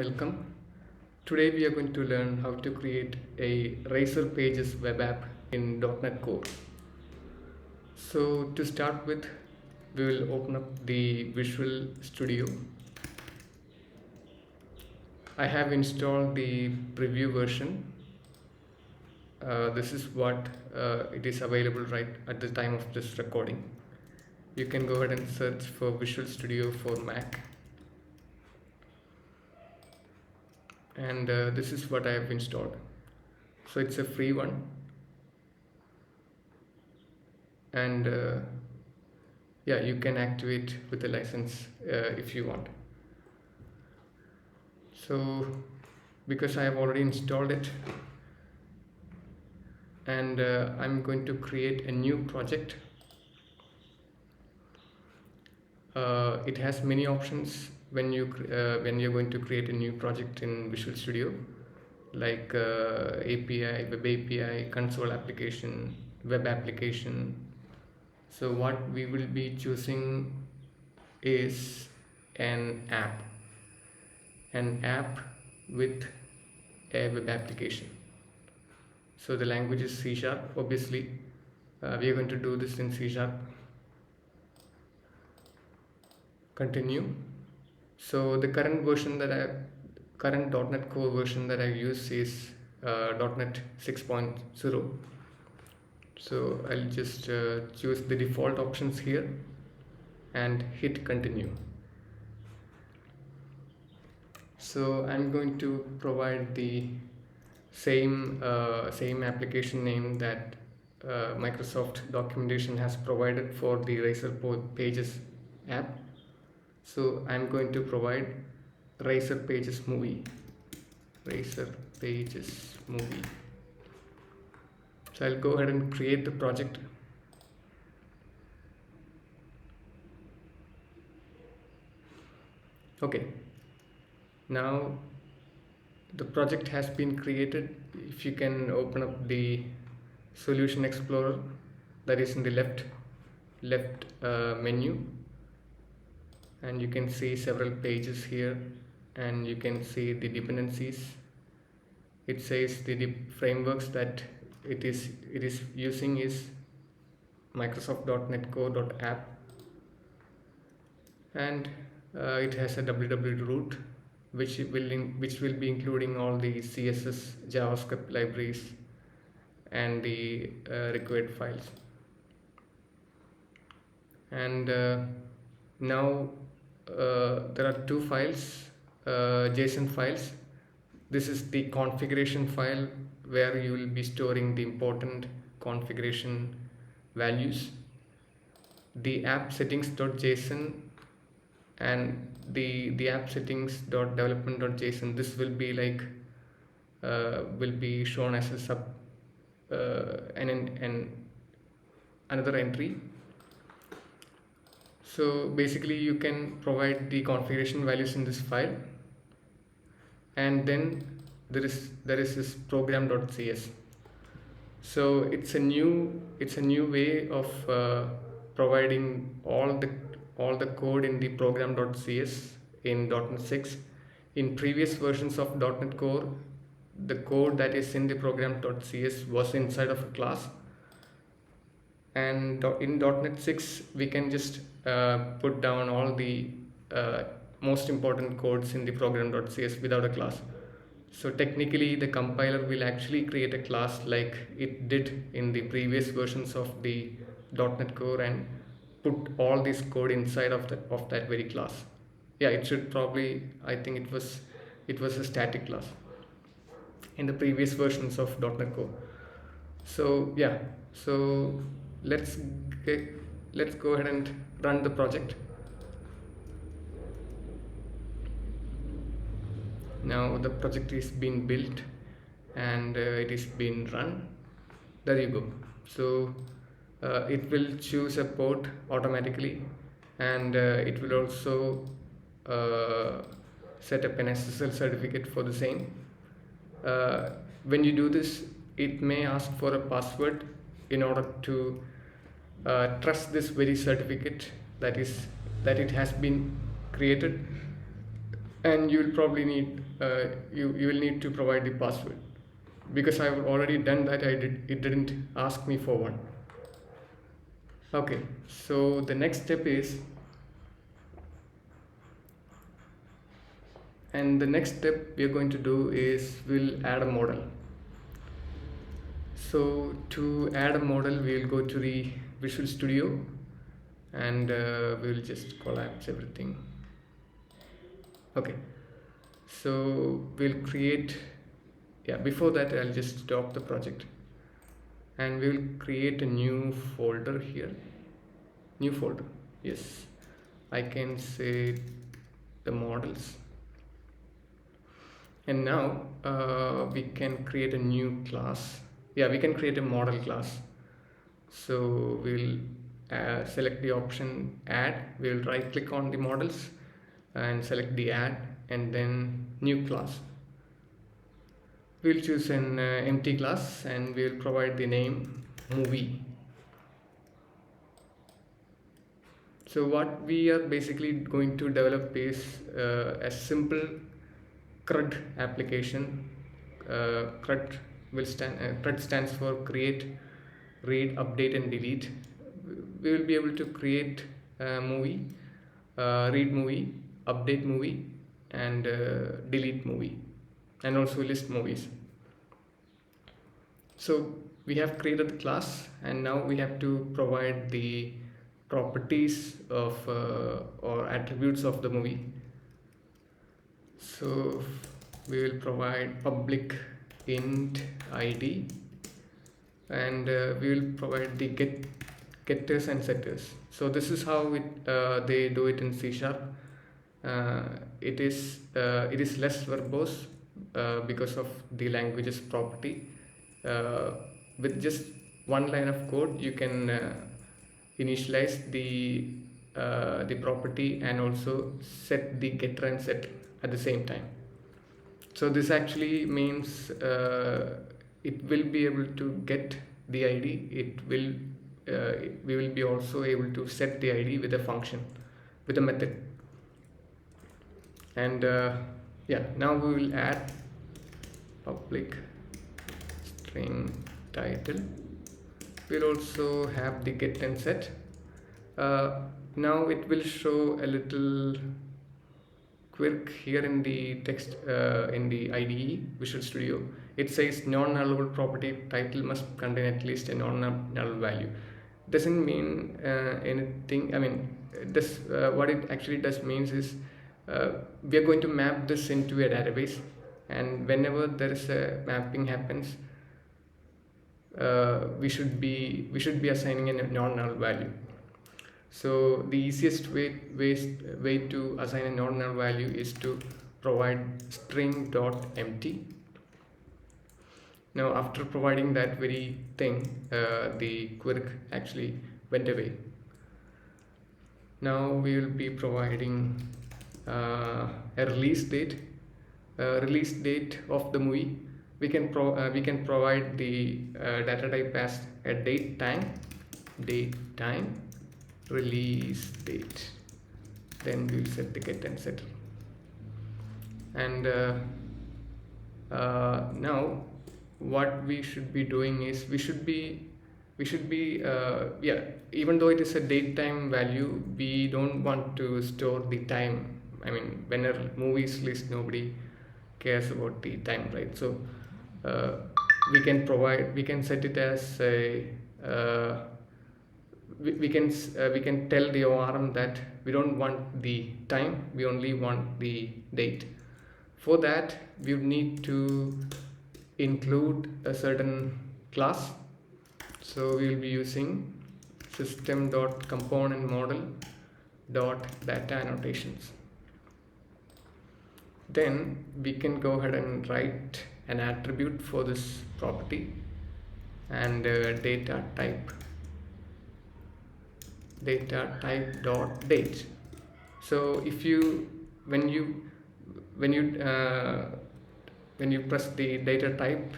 Welcome. Today we are going to learn how to create a Razor Pages web app in .NET Core. So to start with, we will open up the Visual Studio. I have installed the preview version. This is what it is available right at the time of this recording. You can go ahead and search for Visual Studio for Mac. And this is what I have installed. So it's a free one, and yeah, you can activate with a license if you want. So because I have already installed it, and I'm going to create a new project. It has many options when you're going to create a new project in Visual Studio, like API, web API, console application, web application. So what we will be choosing is an app with a web application. So the language is C#. Obviously, we are going to do this in C#. Continue. So the current .NET Core version that I use is .NET 6.0. So I'll just choose the default options here and hit continue. So I'm going to provide the same application name that Microsoft documentation has provided for the Razor Pages app. So I'm going to provide Razor Pages movie. So I'll go ahead and create the project. Okay, now the project has been created. If you can open up the Solution Explorer that is in the left menu, and you can see several pages here, and you can see the dependencies. It says the frameworks that it is using is Microsoft.NET Core.app, and it has a www root which will be including all the CSS, JavaScript libraries and the required files. And now there are two files, JSON files. This is the configuration file where you will be storing the important configuration values, the app settings.json, and the app settings.development.json. This will be like will be shown as a sub another entry. So basically you can provide the configuration values in this file, and then there is this program.cs. So it's a new way of providing all the code in the program.cs in .NET 6. In previous versions of .NET Core, the code that is in the program.cs was inside of a class, and in .NET 6 we can just put down all the most important codes in the program.cs without a class. So technically the compiler will actually create a class like it did in the previous versions of the .NET Core and put all this code inside of that very class. Yeah, it should probably, I think it was a static class in the previous versions of .NET Core. So yeah, so let's go ahead and run the project. Now the project is being built and it is being run. There you go. So it will choose a port automatically, and it will also set up an SSL certificate for the same. When you do this, it may ask for a password in order to trust this very certificate that it has been created. and you will probably need you will need to provide the password, because I've already done that. It didn't ask me for one. Okay, so the next step is, and the next step we are going to do is we'll add a model. So to add a model, we'll go to the Visual Studio, and we'll just collapse everything. Okay, so we'll create, yeah, before that I'll just stop the project, and we'll create a new folder here. New folder, yes, I can say the models. And now we can create a new class. Yeah, we can create a model class. So we'll select the option add. We'll right click on the models and select the add, and then new class. We'll choose an empty class, and we'll provide the name movie. So what we are basically going to develop is a simple CRUD application. CRUD CRUD stands for create, read, update, and delete. We will be able to create a movie, read movie, update movie, and delete movie, and also list movies. So we have created the class, and now we have to provide the properties of or attributes of the movie. So we will provide public int id, and we will provide the getters and setters. So this is how they do it in C#. It is less verbose because of the language's property. With just one line of code, you can initialize the property and also set the getter and setter at the same time. So this actually means it will be able to get the ID. We will be also able to set the ID with a function, with a method. And yeah, now we will add public string title. We'll also have the get and set. Now it will show a little quirk here in the text in the IDE Visual Studio. It says non-nullable property title must contain at least a non-null value. Doesn't mean anything. I mean, this what it actually does means is we are going to map this into a database, and whenever there is a mapping happens, we should be assigning a non-null value. So the easiest way to assign a non-null value is to provide string.empty. Now after providing that very thing, the quirk actually went away. Now we will be providing a release date of the movie. We can provide the data type as a date time, release date. Then we'll set the get and setter. And now what we should be doing is we should be yeah, even though it is a date time value, we don't want to store the time. I mean, when a movie is released, nobody cares about the time, right? So we can set it as a we can tell the ORM that we don't want the time, we only want the date. For that, we need to include a certain class. So we will be using system.componentModel.data annotations. Then we can go ahead and write an attribute for this property, and data type dot date. So if you when you press the data type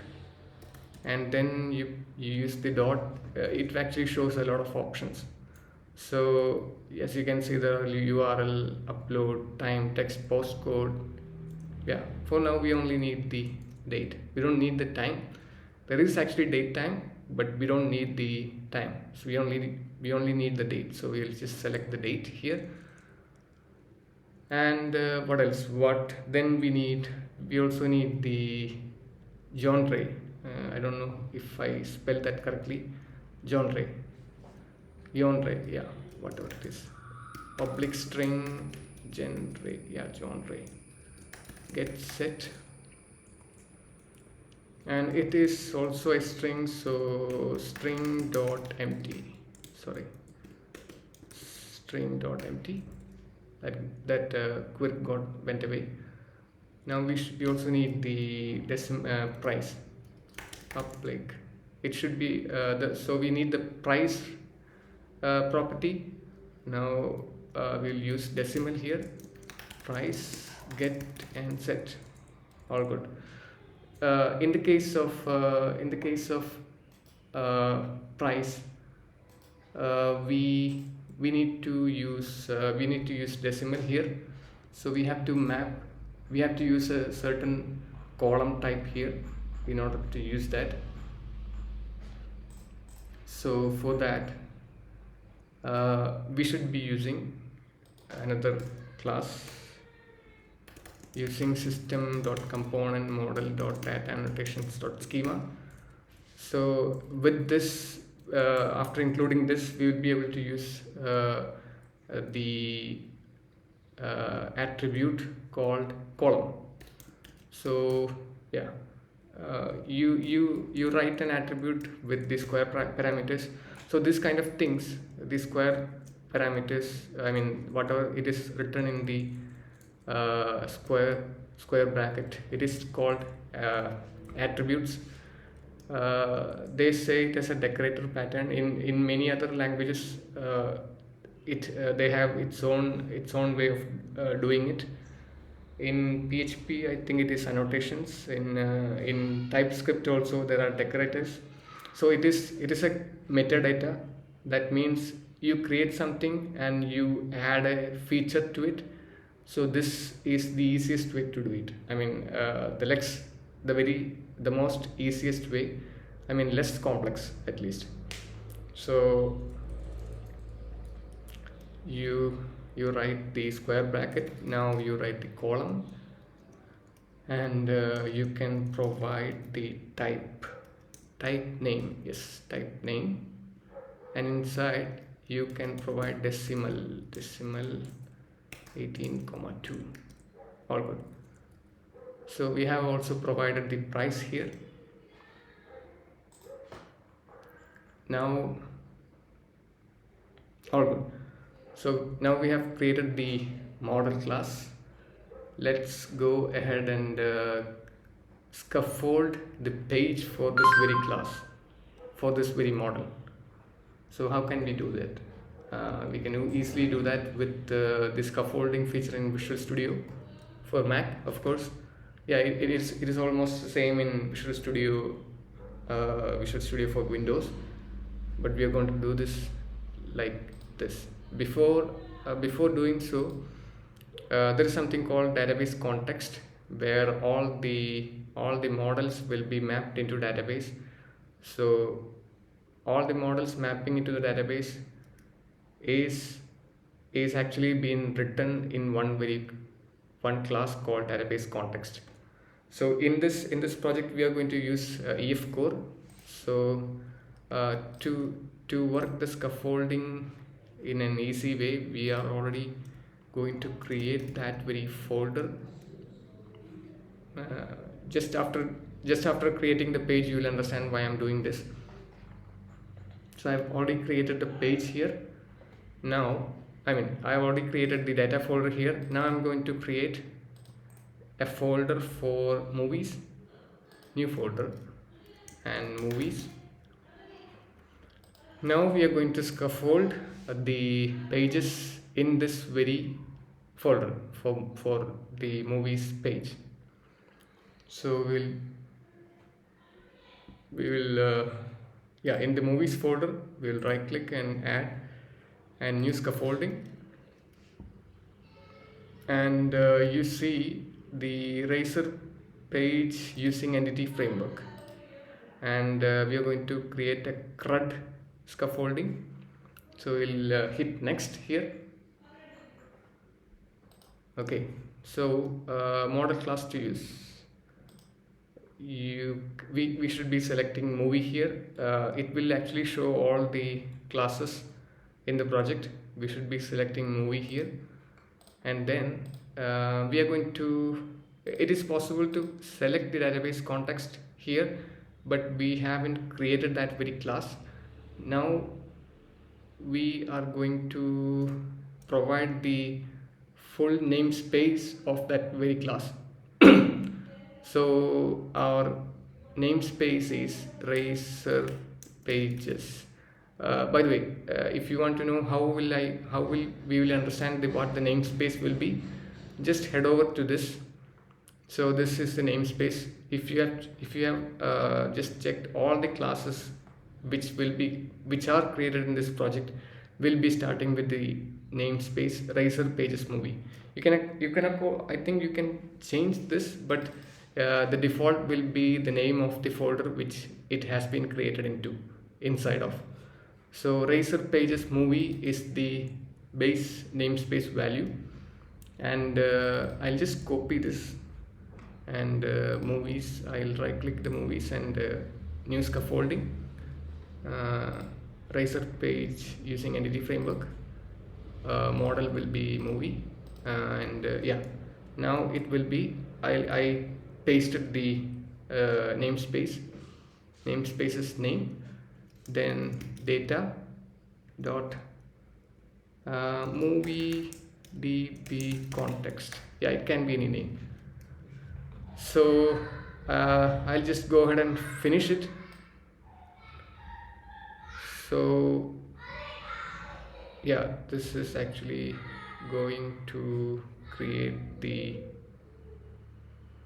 and then you use the dot, it actually shows a lot of options. So as you can see, the URL, upload, time, text, postcode, Yeah, for now we only need the date. We don't need the time. There is actually date time, but we don't need the time. So we only need the date. So we'll just select the date here. And what else? What then we need? We also need the genre. I don't know if I spelled that correctly. Genre. Genre. Yeah, whatever it is. Public string genre. Yeah, genre. Get set. And it is also a string, so string.empty. Sorry, string.empty. That query went away. Now we also need the price. Public. It should be so we need the price property. Now we'll use decimal here. Price, get and set. All good. In the case of price, we need to use decimal here. So we have to use a certain column type here in order to use that. So for that we should be using another class using system.component model.dataAnnotations.schema. So with this, after including this, we will be able to use the attribute called column. So yeah, you write an attribute with the square parameters. So this kind of things, the square parameters, I mean whatever it is written in the square bracket, it is called attributes. They say it as a decorator pattern. In many other languages they have its own way of doing it. In PHP I think it is annotations. In TypeScript also there are decorators. So it is a metadata. That means you create something and you add a feature to it. So this is the easiest way to do it. I mean the most easiest way. I mean less complex at least. So you write the square bracket. Now you write the column, and you can provide the type name. Yes, type name, and inside you can provide decimal 18,2. All good. So we have also provided the price here. Now all good. So now we have created the model class. Let's go ahead and scaffold the page for this very class, for this very model. So how can we do that? We can easily do that with the scaffolding feature in Visual Studio for Mac, of course. Yeah, it is almost the same in Visual Studio for Windows, but we are going to do this like this. Before doing so, there is something called database context, where all the models will be mapped into database. So all the models mapping into the database is actually being written in one class called database context. So in this project we are going to use EF core. So to work the scaffolding in an easy way, we are already going to create that very folder. Just after creating the page, you will understand why I'm doing this. So I've already created the page here. Now I've already created the data folder here. Now I'm going to create a folder for movies, new folder, and movies. Now we are going to scaffold the pages in this very folder for the movies page. So we will in the movies folder we'll right click and add and new scaffolding, and you see the Razor page using entity framework, and we are going to create a CRUD scaffolding. So we'll hit next here. Okay, so model class to use. We should be selecting movie here. It will actually show all the classes in the project. We should be selecting movie here, and then we are going to, it is possible to select the database context here, but we haven't created that very class. Now we are going to provide the full namespace of that very class. So our namespace is Razor pages. By the way, if you want to know how will we will understand what the namespace will be, just head over to this. So this is the namespace. If you have just checked, all the classes which are created in this project will be starting with the namespace Razor pages movie. You can go, I think you can change this, but the default will be the name of the folder which it has been created inside of. So Razor pages movie is the base namespace value, and I'll just copy this, and movies, I'll right click the movies and new scaffolding, Razor page using entity framework, model will be movie, and yeah, now it will be, I pasted the namespace's name, then data dot movie db context. Yeah, it can be any name. So I'll just go ahead and finish it. So yeah, this is actually going to create the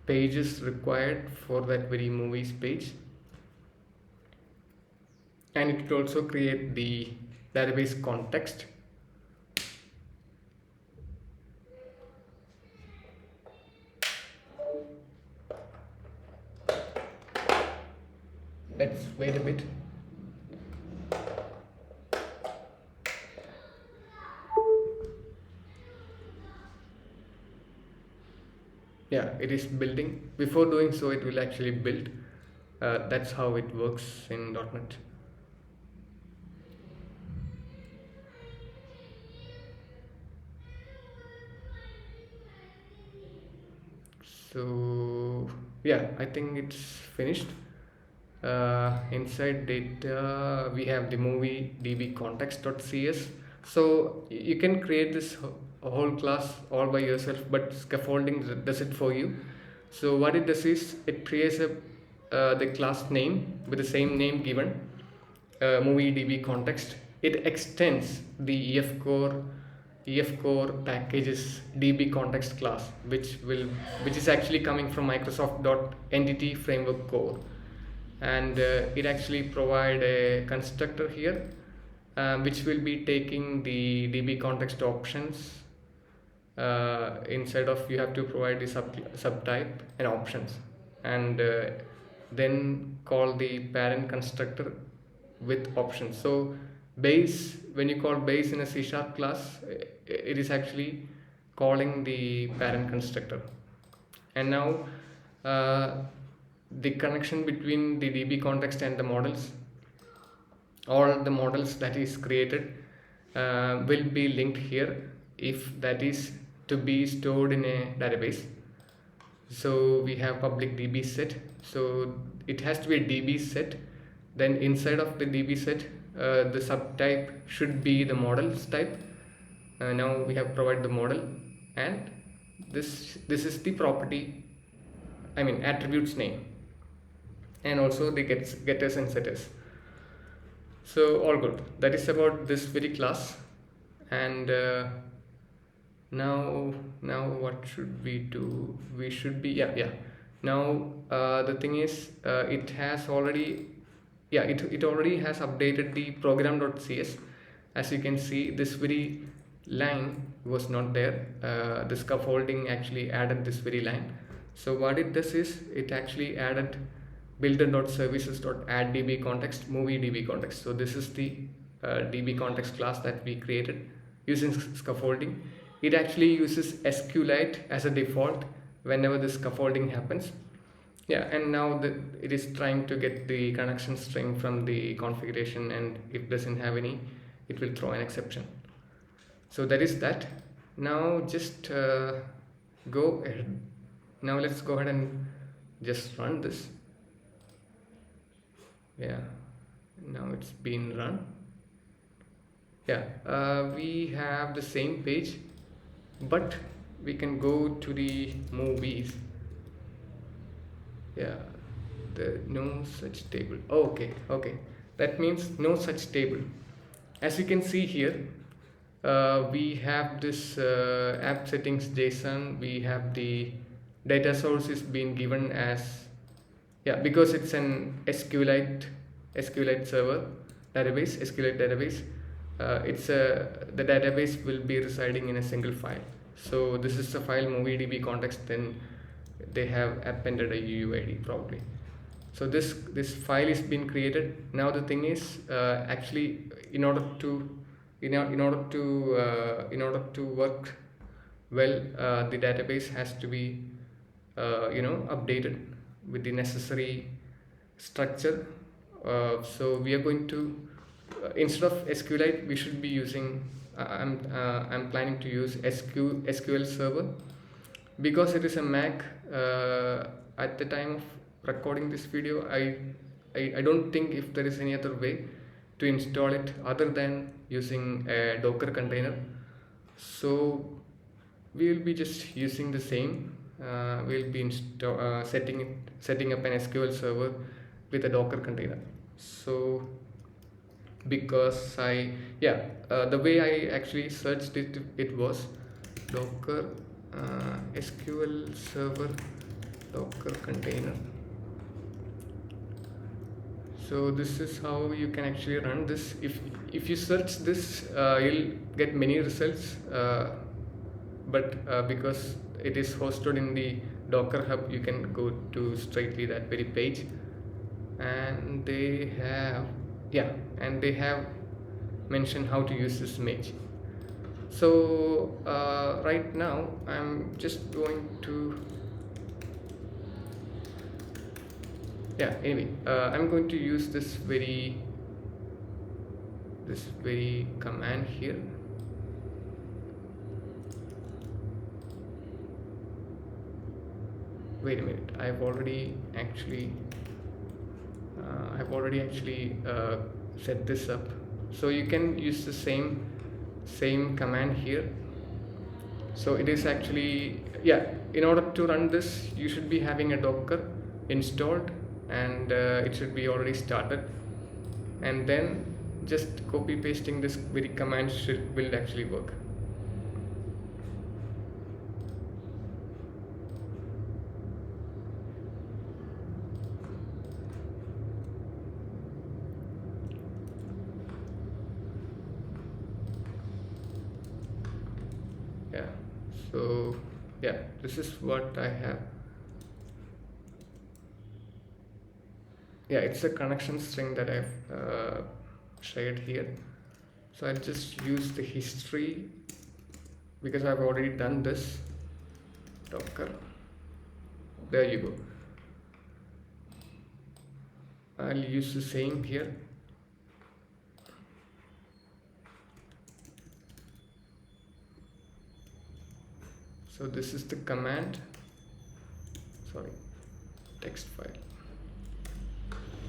pages required for that very movies page, and it will also create the database context. Let's wait a bit. Yeah, it is building. Before doing so, it will actually build. That's how it works in .NET. So yeah, I think it's finished. Inside data we have the movie db context.cs. So you can create this whole class all by yourself, but scaffolding does it for you. So what it does is it creates the class name with the same name given, movie db context. It extends the EF core packages db context class, which is actually coming from Microsoft Entity Framework Core, and it actually provide a constructor here, which will be taking the db context options. Inside of, you have to provide the subtype and options, and then call the parent constructor with options. So base, when you call base in a C# class, it is actually calling the parent constructor. And now the connection between the db context and the models, all the models that is created will be linked here if that is to be stored in a database. So we have public db set, so it has to be a db set. Then inside of the db set, the subtype should be the models type. Now we have provided the model, and this is the property, I mean attributes name, and also the getters and setters. So all good. That is about this very class. And now what should we do? We should be, yeah. Now the thing is, it has already, it already has updated the program.cs. As you can see, this very line was not there. The scaffolding actually added this very line. So what it does is it actually added builder.services.addDB context, movie DB context. So this is the DB context class that we created using scaffolding. It actually uses SQLite as a default whenever the scaffolding happens. Yeah, and now it is trying to get the connection string from the configuration, and if it doesn't have any, it will throw an exception. So that is that. Now just go ahead. Now let's go ahead and just run this. Yeah, now it's been run. Yeah, we have the same page, but we can go to the movies. Yeah, the no such table. Oh, okay, that means no such table. As you can see here, we have this app settings JSON. We have the data source is being given as, yeah, because it's an SQLite server database, SQLite database. The database will be residing in a single file. So this is the file MovieDB context. Then they have appended a UUID probably. So this file is being created. Now the thing is, actually, in order to work well, the database has to be updated with the necessary structure. So we are going to, instead of SQLite, we should be using, I'm planning to use SQL Server, because it is a Mac. At the time of recording this video, I don't think if there is any other way to install it other than using a Docker container. So we will be just using the same. We'll be setting up an SQL server with a Docker container. So because the way I actually searched it was Docker SQL server Docker container. So this is how you can actually run this. If you search this, you'll get many results, but because it is hosted in the Docker Hub, you can go to straightly that very page, and they have mentioned how to use this image. So right now I'm just going to I'm going to use this very command here. Wait a minute, I've already actually set this up. So you can use the same command here. So it is actually, in order to run this, you should be having a Docker installed, and it should be already started, and then just copy pasting this very command will actually work. So this is what I have. It's a connection string that I've shared here. So I'll just use the history because I've already done this. Docker, there you go. I'll use the same here. So this is the command, text file.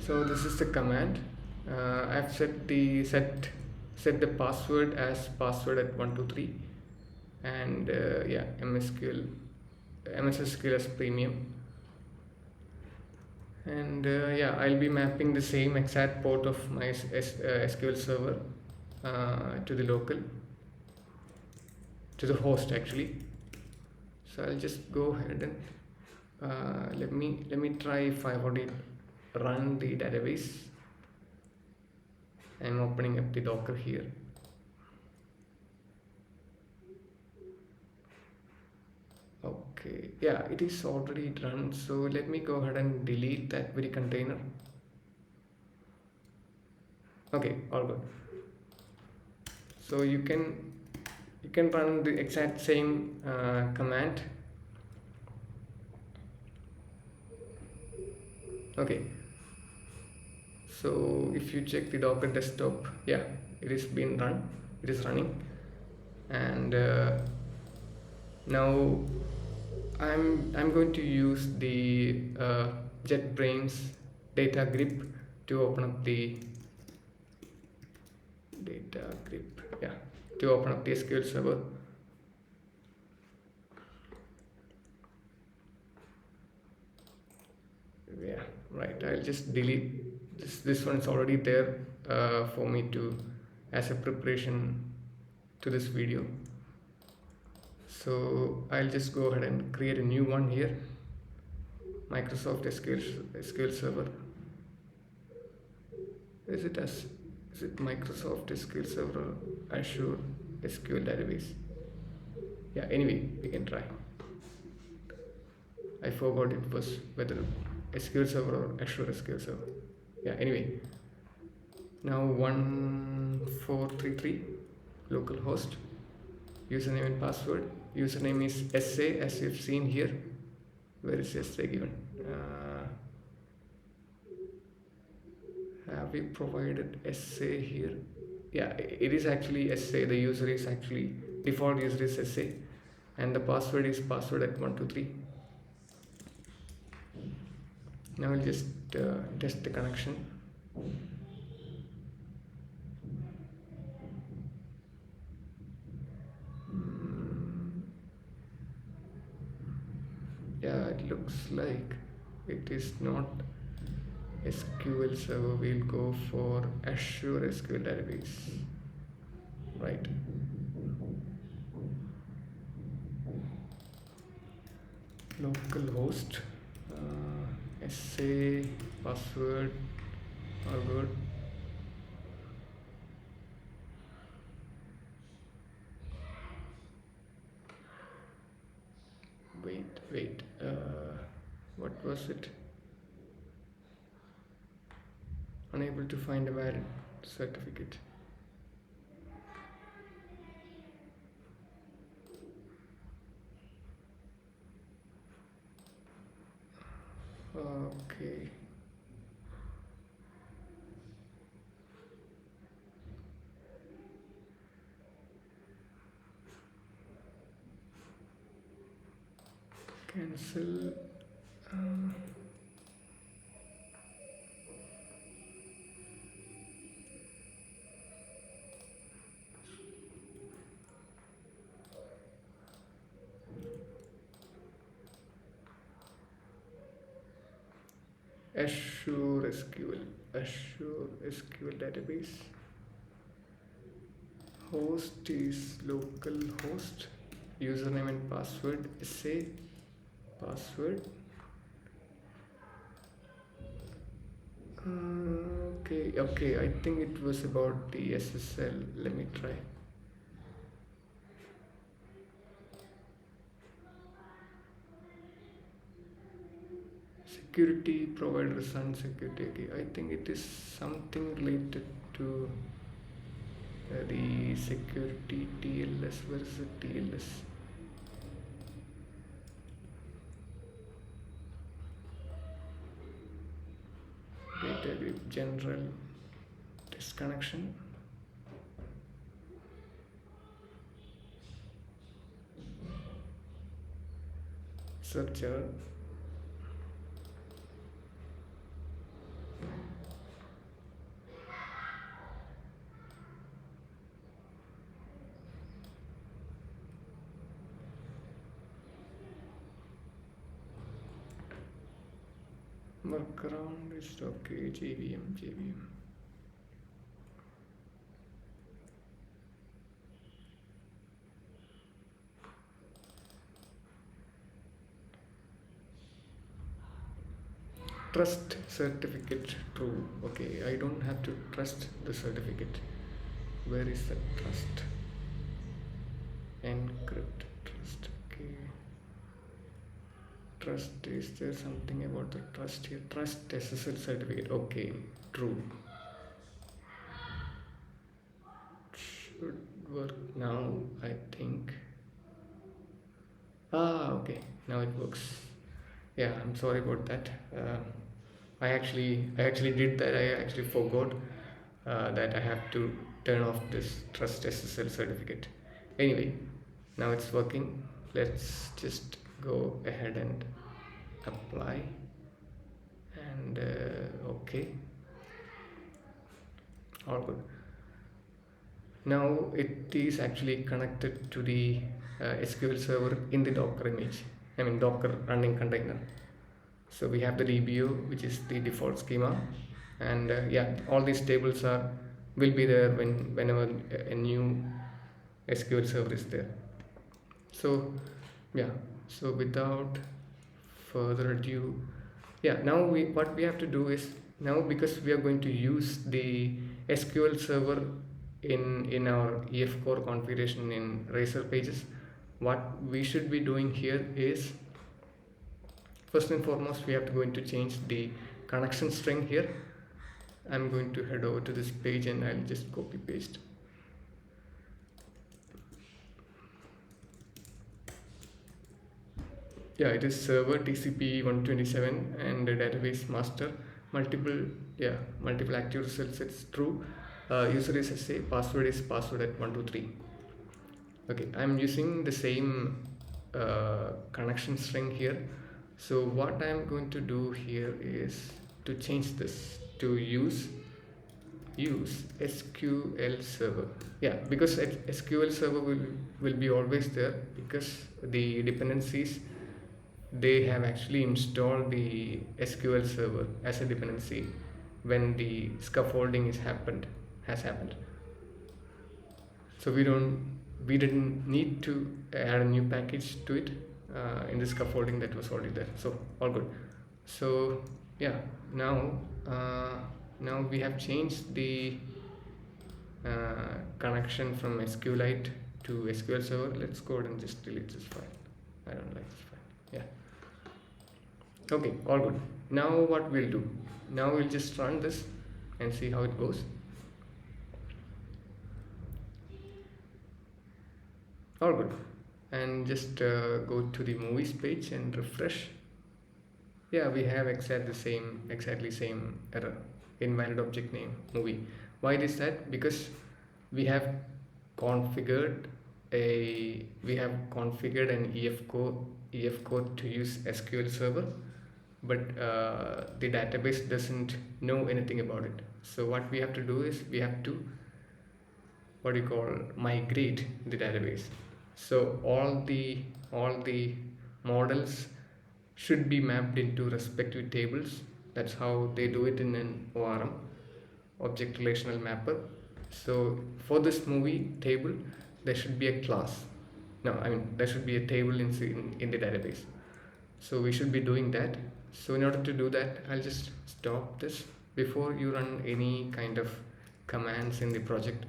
So this is the command. I've set the password as password at 123, and MS SQL as premium, and I'll be mapping the same exact port of my SQL server to the local, to the host actually. So I'll just go ahead and let me try if I've already run the database. I'm opening up the Docker here. Okay, yeah, it is already run. So let me go ahead and delete that very container. Okay, all good. So you can run the exact same command. Okay, so if you check the Docker desktop, yeah, it is being run, it is running. And now I'm going to use the JetBrains data grip to open up the SQL Server. Yeah, right, I'll just delete this one. Is already there for me to as a preparation to this video. So I'll just go ahead and create a new one here. Microsoft SQL Server. Is it Microsoft SQL Server or Azure SQL database? Yeah, anyway, we can try. I forgot it was whether SQL Server or Azure SQL Server. Yeah, anyway. Now 1433 localhost, username and password. Username is SA as you've seen here. Where is SA given? Have we provided SA here? Yeah, it is actually SA. The user is actually default user is SA, and the password is password at 123. Now we'll just test the connection. Yeah, it looks like it is not SQL Server. We'll go for Azure SQL database, right? Localhost, SA, password, all good. Wait, what was it? Unable to find a valid certificate. Okay. Cancel. Azure SQL database. Host is localhost. Username and password SA. Password. Okay, I think it was about the SSL. Let me try. Security providers and security. Okay, I think it is something related to the security TLS. Where is the TLS? Data group general disconnection. Searcher. Workaround is okay. JVM. Trust certificate true. Okay, I don't have to trust the certificate. Where is the trust? Encrypt trust. Okay. trust, is there something about the trust here? Trust SSL certificate. Okay, true. Should work now, I think. Okay, now it works. Yeah, I'm sorry about that. I actually did that. I actually forgot that I have to turn off this trust SSL certificate. Anyway, now it's working. Let's just go ahead and apply. And okay, all good. Now it is actually connected to the SQL server in the Docker image. I mean Docker running container. So we have the DBO, which is the default schema, and yeah, all these tables will be there whenever a new SQL server is there. So yeah, so without further ado, yeah, now what we have to do is, now because we are going to use the SQL server in our EF core configuration in Razor pages, what we should be doing here is, first and foremost, we have to going to change the connection string here. I'm going to head over to this page and I'll just copy paste. Yeah, it is server TCP 127 and the database master multiple active results. It's true. User is SA, password is password at 123. Okay, I'm using the same connection string here. So what I'm going to do here is to change this to use SQL Server. Yeah, because SQL Server will be always there, because the dependencies, they have actually installed the SQL Server as a dependency when the scaffolding has happened. So we didn't need to add a new package to it in the scaffolding that was already there. So all good. So yeah, now we have changed the connection from SQLite to SQL Server. Let's go ahead and just delete this file. I don't like this file. Yeah. Okay, all good. Now what we'll do? Now we'll just run this and see how it goes. All good. And just go to the movies page and refresh. Yeah, we have exactly same error. Invalid object name movie. Why is that? Because we have configured an EF code to use SQL Server, but the database doesn't know anything about it. So what we have to do is we have to migrate the database. So all the models should be mapped into respective tables. That's how they do it in an ORM, object relational mapper. So for this movie table, there should be a class. There should be a table in the database. So we should be doing that. So in order to do that, I'll just stop this. Before you run any kind of commands in the project,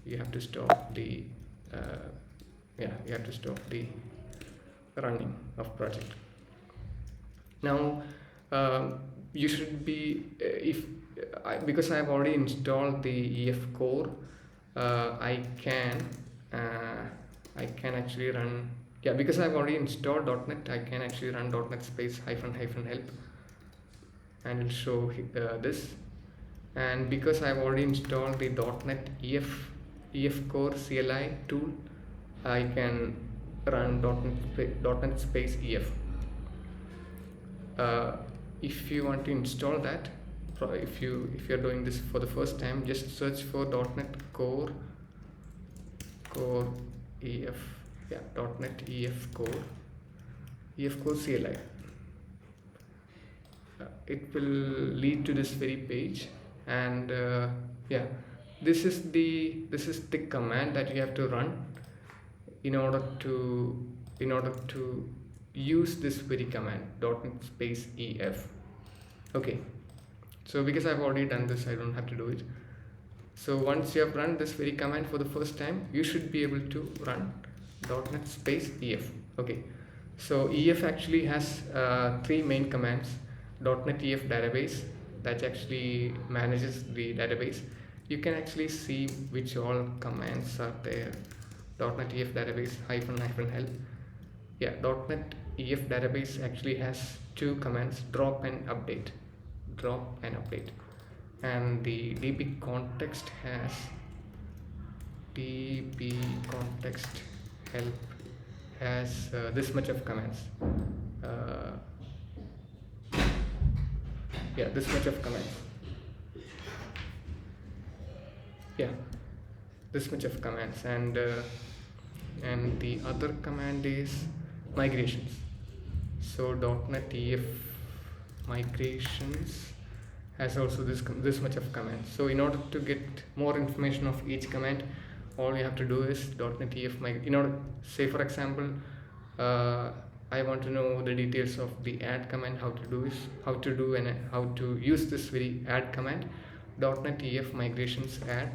you have to stop the running of project. Now you should be because I have already installed the EF core, I can actually run, because I've already installed Dotnet, I can actually run Dotnet space --help, and it'll show this. And because I've already installed the Dotnet EF core CLI tool, I can run Dotnet space EF. If you want to install that, if you're doing this for the first time, just search for Dotnet core EF. Yeah, Dotnet EF core CLI. It will lead to this very page, and this is the command that you have to run in order to use this very command, Dotnet space EF. Okay, so because I've already done this, I don't have to do it. So once you have run this very command for the first time, you should be able to run Dotnet space EF. Okay, So EF actually has three main commands. .NET EF database that actually manages the database. You can actually see which all commands are there. .NET EF database -- help. Yeah, .NET EF database actually has two commands: drop and update. Drop and update. And the DB context has DB context help has this much of commands. Uh, yeah, this much of commands. Yeah, this much of commands, and the other command is migrations. So .NET EF migrations has also this much of commands. So in order to get more information of each command, all you have to do is .NET EF in order, say for example, I want to know the details of the add command, how to use this very add command. .NET EF migrations add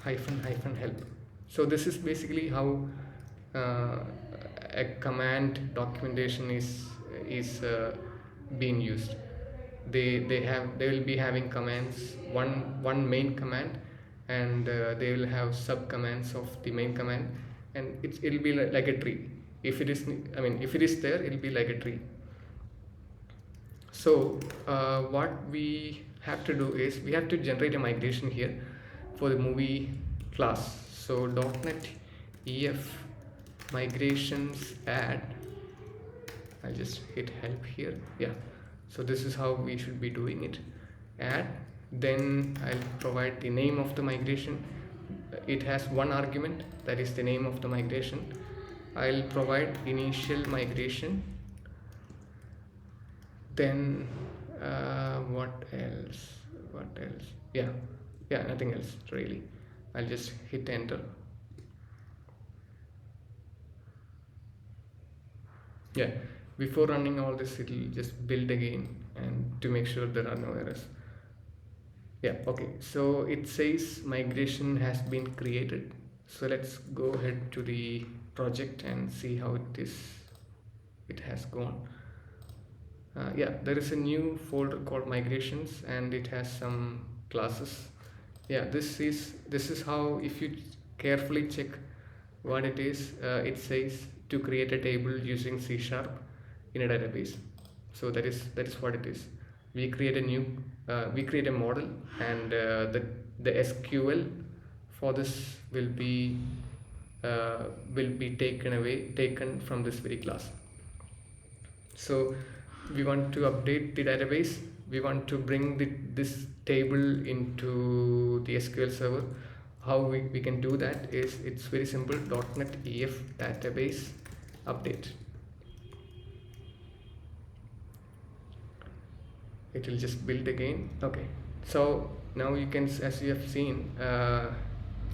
-- help. So this is basically how a command documentation is being used. They will be having commands, one main command, and they will have sub commands of the main command, and it'll be like a tree. If it is there, it'll be like a tree. So what we have to do is we have to generate a migration here for the movie class. So .NET EF migrations add, I'll just hit help here. Yeah, so this is how we should be doing it. Add, then I'll provide the name of the migration. It has one argument, that is the name of the migration. I'll provide initial migration. Then what else? Yeah, nothing else really. I'll just hit enter. Yeah, before running all this, it'll just build again and to make sure there are no errors. Yeah, okay, so it says migration has been created. So let's go ahead to the project and see how it has gone. Yeah, there is a new folder called migrations, and it has some classes. Yeah, this is how, if you carefully check what it is, it says to create a table using C# in a database. So that is what it is. We create a model, and the SQL for this will be taken from this very class. So we want to update the database. We want to bring this table into the SQL Server. How we can do that is, it's very simple. .NET EF database update. It will just build again. Okay, so now you can, as you have seen,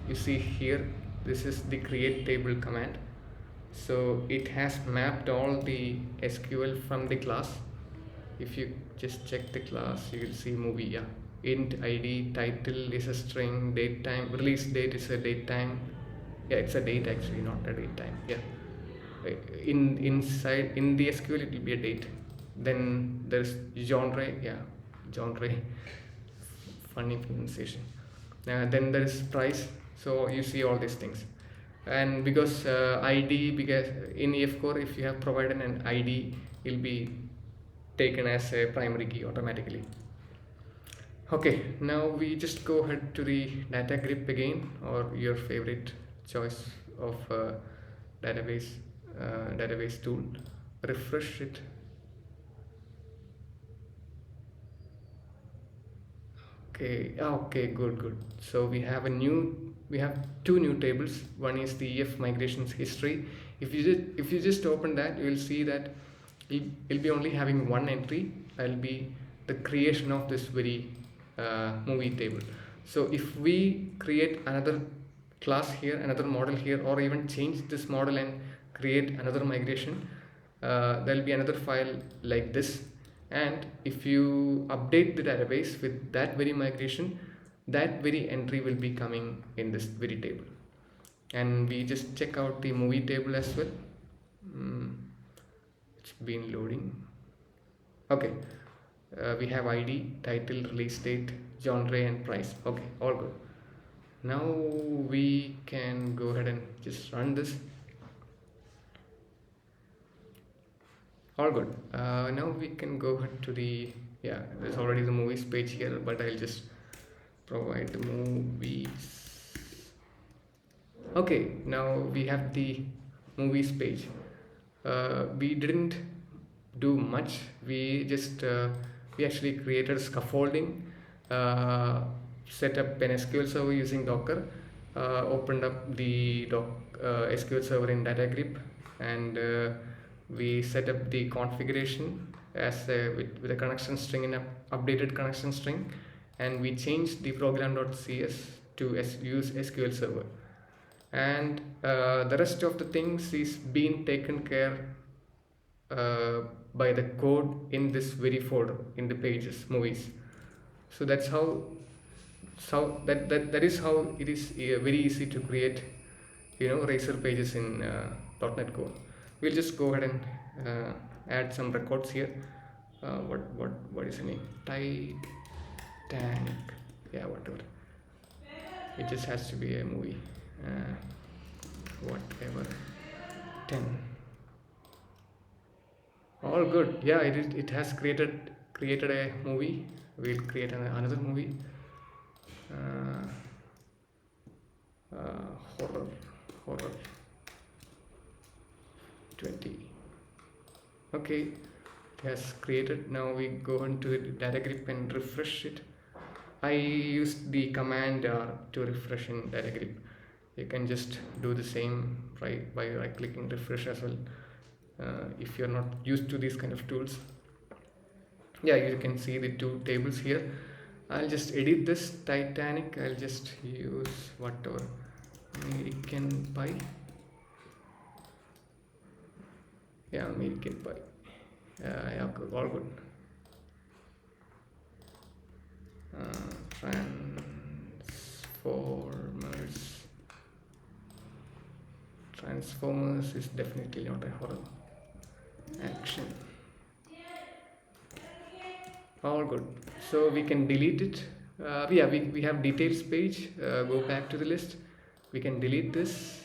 you see here, this is the create table command. So it has mapped all the SQL from the class. If you just check the class, you will see movie. Yeah, int id, title is a string, date time, release date is a date time. Yeah, it's a date actually, not a date time. Yeah, inside in the SQL it will be a date. Then there's genre. Yeah, genre, funny pronunciation. Then there is price. So you see all these things. And because ID, because in EF core, if you have provided an ID, it will be taken as a primary key automatically. Okay, now we just go ahead to the data grip again, or your favorite choice of database tool. Refresh it. Okay, good. So we have two new tables. One is the EF migrations history. If you just open that, you will see that it'll be only having one entry. That'll be the creation of this very movie table. So if we create another class here, another model here, or even change this model and create another migration, there'll be another file like this. And if you update the database with that very migration, that very entry will be coming in this very table. And we just check out the movie table as well. It's been loading. Okay, we have ID, title, release date, genre and price. Okay, all good. Now we can go ahead and just run this. All good. Now we can go ahead to the, yeah, there's already the movies page here, but I'll just provide the movies. Okay, now we have the movies page. We didn't do much. We actually created scaffolding, set up an SQL server using Docker, opened up the SQL server in data grip, and we set up the configuration as with a connection string in a updated connection string, and we changed the program.cs to use SQL server, and the rest of the things is being taken care by the code in this very folder in the pages movies. So that's how that is how it is very easy to create, Razor pages in .NET Core. We'll just go ahead and add some records here. What is the name? Titanic. Yeah, whatever. It just has to be a movie. Whatever. 10. All good. Yeah, it has created a movie. We'll create another movie. Horror 20. Okay, it has created. Now we go into the data grip and refresh it. I used the command to refresh in data grip. You can just do the same by right clicking refresh as well, if you're not used to these kind of tools. Yeah, you can see the two tables here. I'll just edit this Titanic. I'll just use whatever American Pie. Yeah, American Pie. Yeah, all good. Transformers is definitely not a horror. Action. All good. So we can delete it. Yeah, we have details page. Go back to the list. We can delete this.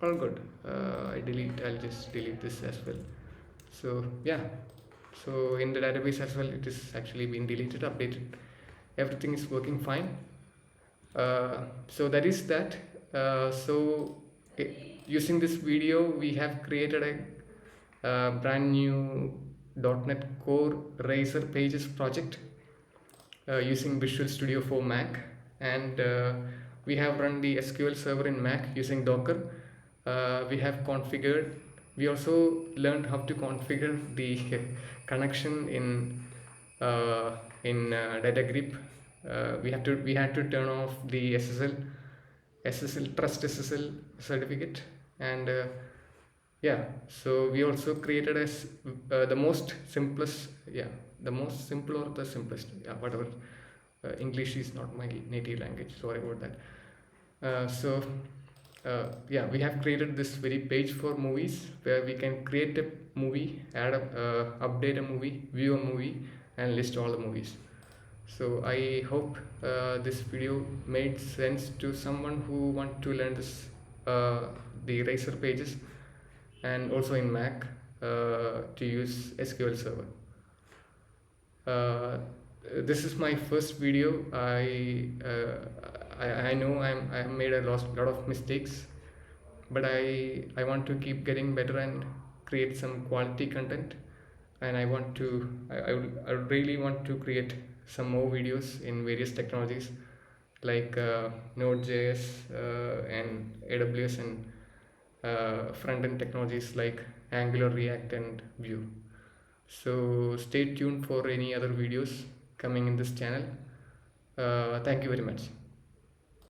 All good. I'll just delete this as well. So yeah, so in the database as well, it is actually been deleted, updated. Everything is working fine. So that is that. Using this video, we have created a brand new .NET Core Razor Pages project using Visual Studio for Mac, and we have run the SQL Server in Mac using Docker. We have configured. We also learned how to configure the connection in data grip. We had to turn off the trust SSL certificate, and yeah, so we also created the most simple or the simplest, yeah, whatever. English is not my native language, sorry about that. Yeah, we have created this very page for movies where we can create a movie, update a movie, view a movie, and list all the movies. So I hope this video made sense to someone who want to learn this, the Razor pages, and also in Mac to lot SQL Server. This is my first video. I know I have made a lot of mistakes, but I want to keep getting better and create some quality content, and I would really want to create some more videos in various technologies like Node.js and AWS, and front-end technologies like Angular, React, and Vue. So stay tuned for any other videos coming in this channel. Thank you very much.